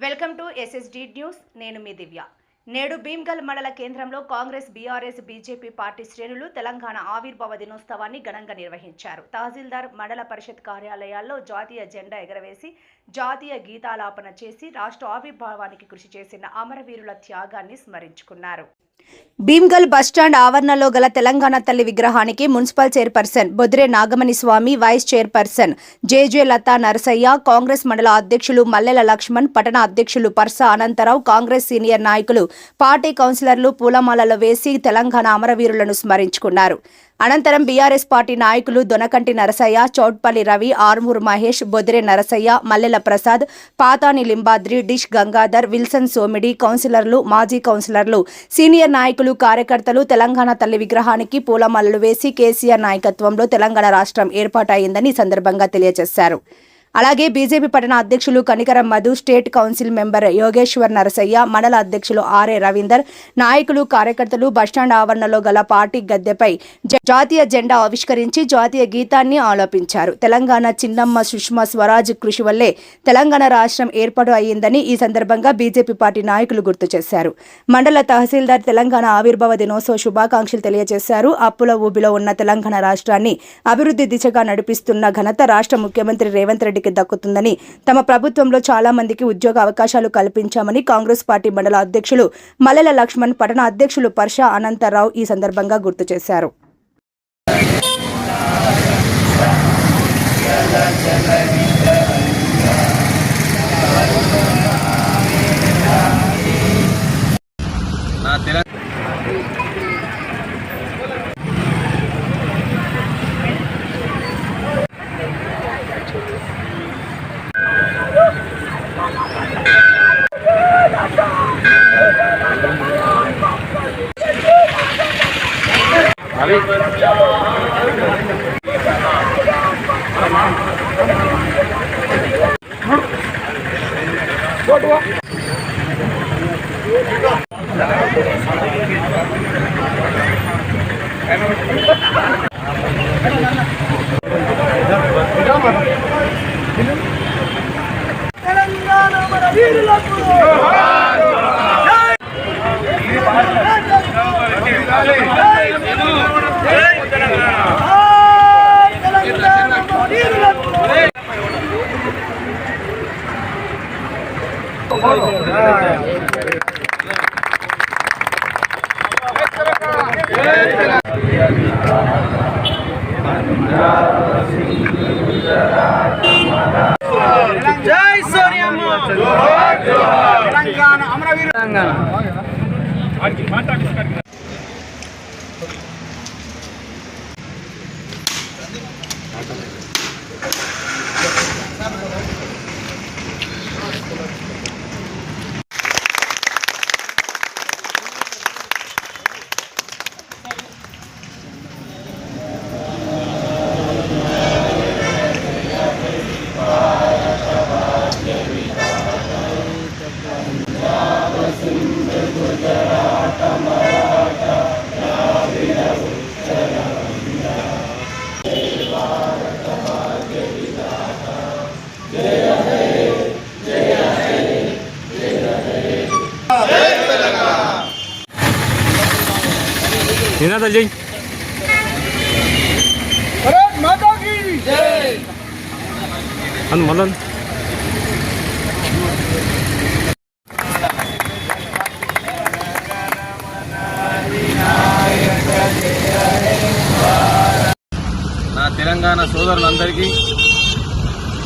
Welcome to SSD news. నేను మీ దివ్య. నేడు భీమ్గల్ మండల కేంద్రంలో కాంగ్రెస్, బీఆర్ఎస్, బీజేపీ పార్టీ శ్రేణులు తెలంగాణ ఆవిర్భావ దినోత్సవాన్ని ఘనంగా నిర్వహించారు. తహసీల్దార్, మండల పరిషత్ కార్యాలయాల్లో జాతీయ జెండా ఎగరవేసి జాతీయ గీతాలాపన చేసి రాష్ట్ర ఆవిర్భావానికి కృషి చేసిన అమరవీరుల త్యాగాన్ని స్మరించుకున్నారు. భీమ్గల్ బస్టాండ్ ఆవరణలో గల తెలంగాణ తల్లి విగ్రహానికి మున్సిపల్ చైర్పర్సన్ బొద్రే నాగమణి స్వామి, వైస్ చైర్పర్సన్ జేజే లతా నరసయ్య, కాంగ్రెస్ మండల అధ్యక్షులు మల్లెల లక్ష్మణ్, పట్టణ అధ్యక్షులు పర్స అనంతరావు, కాంగ్రెస్ సీనియర్ నాయకులు, పార్టీ కౌన్సిలర్లు పూలమాలలు వేసి తెలంగాణ అమరవీరులను స్మరించుకున్నారు. అనంతరం బీఆర్ఎస్ పార్టీ నాయకులు దొనకంటి నరసయ్య, చౌట్పల్లి రవి, ఆర్మూర్ మహేష్, బొద్రే నరసయ్య, మల్లెల ప్రసాద్, పాతాని లింబాద్రి, డిష్ గంగాధర్, విల్సన్ సోమిడి, కౌన్సిలర్లు, మాజీ కౌన్సిలర్లు, సీనియర్ నాయకులు, కార్యకర్తలు తెలంగాణ తల్లి విగ్రహానికి పూలమాలలు వేసి కేసీఆర్ నాయకత్వంలో తెలంగాణ రాష్ట్రం ఏర్పాటైందని ఈ సందర్భంగా తెలియజేశారు. అలాగే బీజేపీ పట్టణ అధ్యక్షులు Kanikaram Madhu, state council member Yogeshwar Narasayya, మండల అధ్యక్షులు ఆర్ఏ రవీందర్, నాయకులు, కార్యకర్తలు బస్టాండ్ ఆవరణలో గల పార్టీ గద్దెపై జాతీయ జెండా ఆవిష్కరించి జాతీయ గీతాన్ని ఆలపించారు. తెలంగాణ చిన్నమ్మ సుష్మా స్వరాజ్ కృషి వల్లే తెలంగాణ రాష్ట్రం ఏర్పాటు అయ్యిందని ఈ సందర్భంగా బీజేపీ పార్టీ నాయకులు గుర్తు చేశారు. మండల తహసీల్దార్ తెలంగాణ ఆవిర్భావ దినోత్సవ శుభాకాంక్షలు తెలియజేశారు. అప్పుల ఊబిలో ఉన్న తెలంగాణ రాష్ట్రాన్ని అభివృద్ధి దిశగా నడిపిస్తున్న ఘనత రాష్ట్ర ముఖ్యమంత్రి రేవంత్ రెడ్డి దక్కుతుందని, తమ ప్రభుత్వంలో చాలా మందికి ఉద్యోగ అవకాశాలు కల్పించామని కాంగ్రెస్ పార్టీ మండల అధ్యక్షులు మల్లెల లక్ష్మణ్, పట్టణ అధ్యక్షులు పర్ష అనంతరావు ఈ సందర్భంగా గుర్తు చేశారు. జై సోనియమ్మ, తెలంగాణ అమరవీరుల తెలంగాణ. నినాదాలు జై. అందు మళ్ళీ నా తెలంగాణ సోదరులందరికీ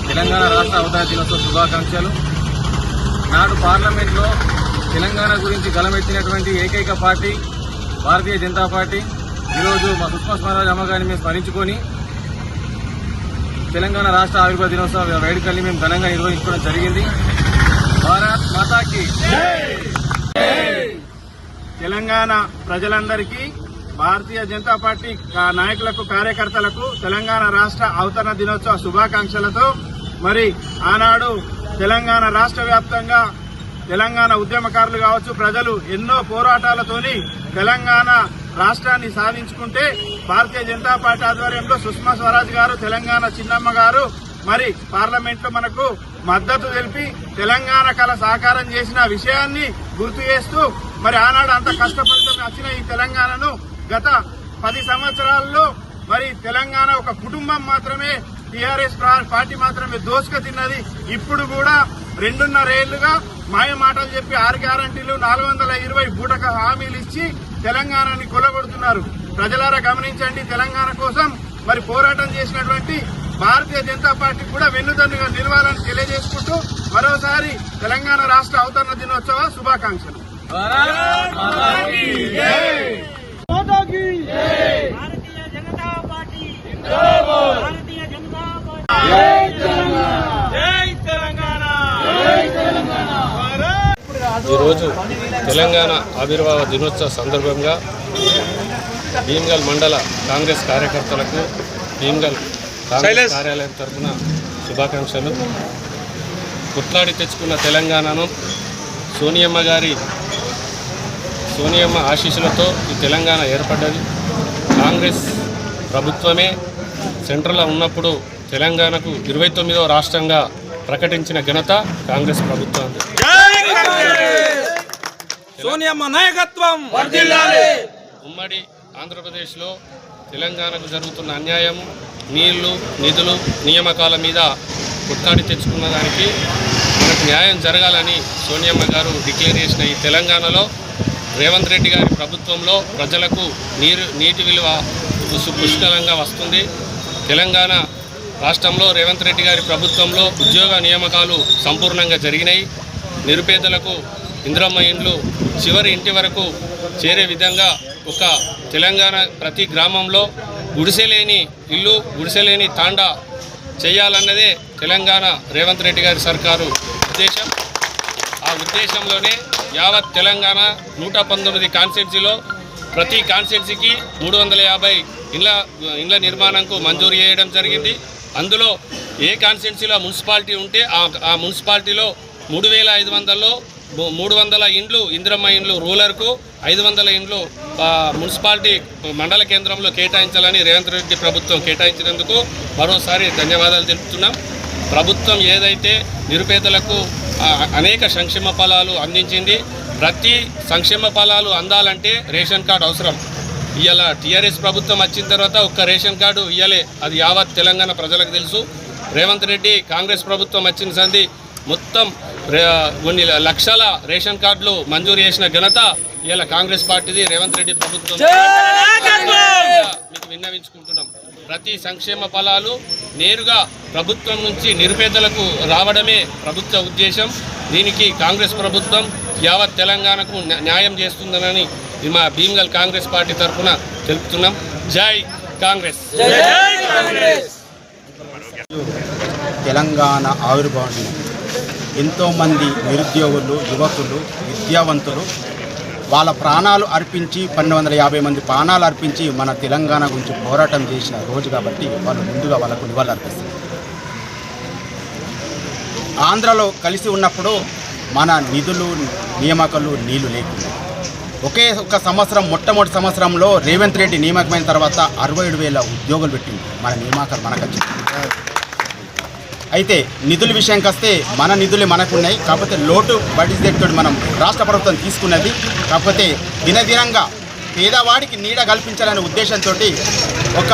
తెలంగాణ రాష్ట్ర అవతరణ దినోత్సవ శుభాకాంక్షలు. నాడు పార్లమెంట్లో తెలంగాణ గురించి గలమెత్తినటువంటి ఏకైక పార్టీ భారతీయ జనతా పార్టీ. ఈరోజు మా సుష్మా స్వరాజ్ అమ్మగారిని మేము స్మరించుకొని తెలంగాణ రాష్ట్ర ఆవిర్భావ దినోత్సవ వేడుకల్ని మేము ఘనంగా నిర్వహించుకోవడం జరిగింది. భారత్ మాతాకి తెలంగాణ ప్రజలందరికీ, భారతీయ జనతా పార్టీ నాయకులకు, కార్యకర్తలకు తెలంగాణ రాష్ట్ర అవతరణ దినోత్సవ శుభాకాంక్షలతో మరి ఆనాడు తెలంగాణ రాష్ట్ర వ్యాప్తంగా తెలంగాణ ఉద్యమకారులు కావచ్చు, ప్రజలు ఎన్నో పోరాటాలతోని తెలంగాణ రాష్ట్రాన్ని సాధించుకుంటే భారతీయ జనతా పార్టీ ఆధ్వర్యంలో సుష్మా స్వరాజ్ గారు, తెలంగాణ చిన్నమ్మ గారు మరి పార్లమెంట్ లో మనకు మద్దతు తెలిపి తెలంగాణ కళ సాకారం చేసిన విషయాన్ని గుర్తు చేస్తూ మరి ఆనాడు అంత కష్టపడితే వచ్చిన ఈ తెలంగాణను గత 10 సంవత్సరాల్లో మరి తెలంగాణ ఒక కుటుంబం మాత్రమే, టీఆర్ఎస్ పార్టీ మాత్రమే దోసుక తిన్నది. ఇప్పుడు కూడా 2.5 ఏళ్లుగా మాయ మాటలు చెప్పి 6 గ్యారంటీలు 420 బూటక హామీలు ఇచ్చి తెలంగాణని కొలగొడుతున్నారు. ప్రజలారా గమనించండి. తెలంగాణ కోసం మరి పోరాటం చేసినటువంటి భారతీయ జనతా పార్టీ కూడా వెన్నుదన్నుగా నిలవాలని తెలియజేసుకుంటూ మరోసారి తెలంగాణ రాష్ట్ర అవతరణ దినోత్సవ శుభాకాంక్షలు. భారతీయ జనతా పార్టీ జిందాబాద్. భారతీయ జనతా పార్టీ జై తెలంగాణ. ఈరోజు తెలంగాణ ఆవిర్భావ దినోత్సవ సందర్భంగా భీమ్గల్ మండల కాంగ్రెస్ కార్యకర్తలకు భీమ్గల్ కాంగ్రెస్ కార్యాలయం తరఫున శుభాకాంక్షలు. కొట్లాడి తెచ్చుకున్న తెలంగాణను సోనియమ్మ ఆశీస్సులతో ఈ తెలంగాణ ఏర్పడ్డది. కాంగ్రెస్ ప్రభుత్వమే సెంట్రల్లో ఉన్నప్పుడు తెలంగాణకు 29వ రాష్ట్రంగా ప్రకటించిన ఘనత కాంగ్రెస్ ప్రభుత్వం. సోనియమ్మ నాయకత్వం. ఉమ్మడి ఆంధ్రప్రదేశ్లో తెలంగాణకు జరుగుతున్న అన్యాయం, నీళ్లు, నిధులు, నియామకాల మీద కొట్లాడి తెచ్చుకున్న దానికి మనకు న్యాయం జరగాలని సోనియమ్మ గారు డిక్లేర్ చేసిన ఈ తెలంగాణలో రేవంత్ రెడ్డి గారి ప్రభుత్వంలో ప్రజలకు నీటి విలువ పుష్కలంగా వస్తుంది. తెలంగాణ రాష్ట్రంలో రేవంత్ రెడ్డి గారి ప్రభుత్వంలో ఉద్యోగ నియామకాలు సంపూర్ణంగా జరిగినాయి. నిరుపేదలకు ఇందిరమ్మ ఇండ్లు చివరి ఇంటి వరకు చేరే విధంగా ఒక తెలంగాణ ప్రతి గ్రామంలో గుడిసెలేని ఇల్లు, గుడిసెలేని తాండా చేయాలన్నదే తెలంగాణ రేవంత్ రెడ్డి గారి సర్కారు ఉద్దేశం. ఆ ఉద్దేశంలోనే యావత్ తెలంగాణ 119 కాన్స్టిట్యున్సీలో ప్రతి కాన్స్టిట్యున్సీకి 350 ఇండ్ల నిర్మాణంకు మంజూరు చేయడం జరిగింది. అందులో ఏ కాన్స్టిట్యున్సీలో మున్సిపాలిటీ ఉంటే ఆ మున్సిపాలిటీలో 3,500లో 300 ఇండ్లు ఇందిరమ్మ ఇండ్లు రూరల్కు, 500 ఇండ్లు మున్సిపాలిటీ మండల కేంద్రంలో కేటాయించాలని రేవంత్ రెడ్డి ప్రభుత్వం కేటాయించినందుకు మరోసారి ధన్యవాదాలు తెలుపుతున్నాం. ప్రభుత్వం ఏదైతే నిరుపేదలకు అనేక సంక్షేమ ఫలాలు అందించింది, ప్రతి సంక్షేమ ఫలాలు అందాలంటే రేషన్ కార్డు అవసరం. ఇవాళ టీఆర్ఎస్ ప్రభుత్వం వచ్చిన తర్వాత ఒక్క రేషన్ కార్డు ఇవ్వలే, అది యావత్ తెలంగాణ ప్రజలకు తెలుసు. రేవంత్ రెడ్డి కాంగ్రెస్ ప్రభుత్వం వచ్చిన సంది మొత్తం కొన్ని లక్షల రేషన్ కార్డులు మంజూరు చేసిన ఘనత ఇలా కాంగ్రెస్ పార్టీది, రేవంత్ రెడ్డి ప్రభుత్వం. మీకు విన్నవించుకుంటున్నాం, ప్రతి సంక్షేమ ఫలాలు నేరుగా ప్రభుత్వం నుంచి నిరుపేదలకు రావడమే ప్రభుత్వ ఉద్దేశం. దీనికి కాంగ్రెస్ ప్రభుత్వం యావత్ తెలంగాణకు న్యాయం చేస్తుందని మా భీమ్గల్ కాంగ్రెస్ పార్టీ తరఫున తెలుపుతున్నాం. జై కాంగ్రెస్. తెలంగాణ ఆవిర్భావం ఎంతోమంది నిరుద్యోగులు, యువకులు, విద్యావంతులు వాళ్ళ ప్రాణాలు అర్పించి 1250 మంది ప్రాణాలు అర్పించి మన తెలంగాణ గురించి పోరాటం చేసిన రోజు కాబట్టి వాళ్ళు ముందుగా వాళ్ళకు నివాళులర్పిస్తారు. ఆంధ్రలో కలిసి ఉన్నప్పుడు మన నిధులు, నియామకాలు నీళ్లు లేకుండా ఒకే ఒక సంవత్సరం, మొట్టమొదటి సంవత్సరంలో రేవంత్ రెడ్డి నియామకమైన తర్వాత 67,000 ఉద్యోగులు పెట్టింది. మన నియామకాలు మనకు వచ్చింది. అయితే నిధుల విషయానికి వస్తే మన నిధులు మనకున్నాయి, కాకపోతే లోటు బడ్జెట్ తోటి మనం రాష్ట్ర ప్రభుత్వం తీసుకున్నది. కాకపోతే దినదినంగా పేదవాడికి నీడ కల్పించాలనే ఉద్దేశంతో ఒక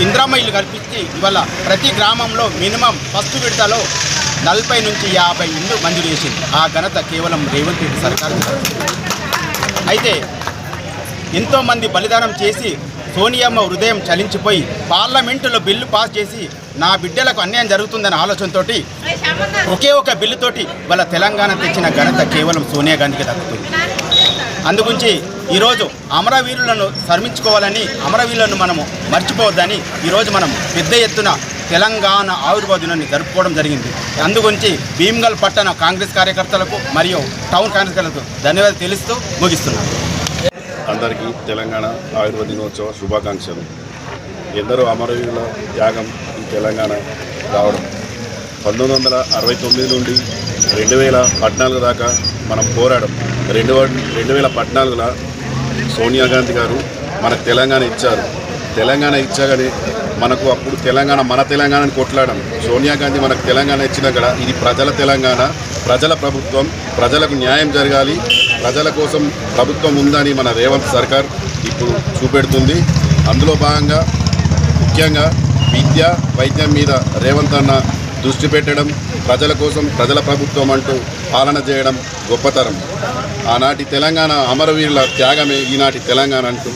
ఇందిరమ్మ ఇల్లు కల్పించి ఇవాళ ప్రతి గ్రామంలో మినిమం ఫస్ట్ విడతలో 40 నుంచి 50 ఇల్లు మంజూరు చేసింది. ఆ ఘనత కేవలం రేవంత్ రెడ్డి సర్కారు. అయితే ఎంతోమంది బలిదానం చేసి సోనియమ్మ హృదయం చలించిపోయి పార్లమెంటులో బిల్లు పాస్ చేసి నా బిడ్డలకు అన్యాయం జరుగుతుందనే ఆలోచనతో ఒకే ఒక బిల్లుతోటి వాళ్ళ తెలంగాణ తెచ్చిన ఘనత కేవలం సోనియా గాంధీకి దక్కుతుంది. అందుగురించి ఈరోజు అమరవీరులను స్మరించుకోవాలని, అమరవీరులను మనము మర్చిపోవద్దని ఈరోజు మనం పెద్ద ఎత్తున తెలంగాణ ఆవిర్భావ దినాన్ని జరుపుకోవడం జరిగింది. అందుగురించి భీమ్గల్ పట్టణ కాంగ్రెస్ కార్యకర్తలకు మరియు టౌన్ కాంగ్రెస్ కార్యకర్తలకు ధన్యవాదాలు తెలుస్తూ ముగిస్తున్నాను. అందరికీ తెలంగాణ ఆవిర్భావ దినోత్సవ శుభాకాంక్షలు. ఎందరో అమరవీరుల త్యాగం ఈ తెలంగాణ రావడం 1969 నుండి 2014 దాకా మనం పోరాడం. 2014లో సోనియా గాంధీ గారు మనకు తెలంగాణ ఇచ్చారు. తెలంగాణ ఇచ్చాగానే మనకు అప్పుడు తెలంగాణ మన తెలంగాణని కొట్లాడడం. సోనియా గాంధీ మనకు తెలంగాణ ఇచ్చినా కూడా ఇది ప్రజల తెలంగాణ, ప్రజల ప్రభుత్వం, ప్రజలకు న్యాయం జరగాలి, ప్రజల కోసం ప్రభుత్వం ఉందని మన రేవంత్ సర్కార్ ఇప్పుడు చూపెడుతుంది. అందులో భాగంగా ముఖ్యంగా విద్య, వైద్యం మీద రేవంత్ అన్న దృష్టి పెట్టడం, ప్రజల కోసం ప్రజల ప్రభుత్వం అంటూ పాలన చేయడం గొప్పతరం. ఆనాటి తెలంగాణ అమరవీరుల త్యాగమే ఈనాటి తెలంగాణ అంటూ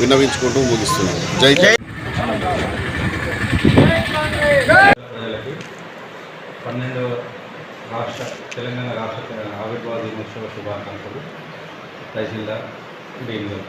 విన్నవించుకుంటూ ముగిస్తున్నాను. జై జై. ప్రజలకి 12వ తెలంగాణ రాష్ట్ర ఆవిర్భావ దినోత్సవ శుభాకాంక్షలు. తహసీల్దార్ భీమ్గల్.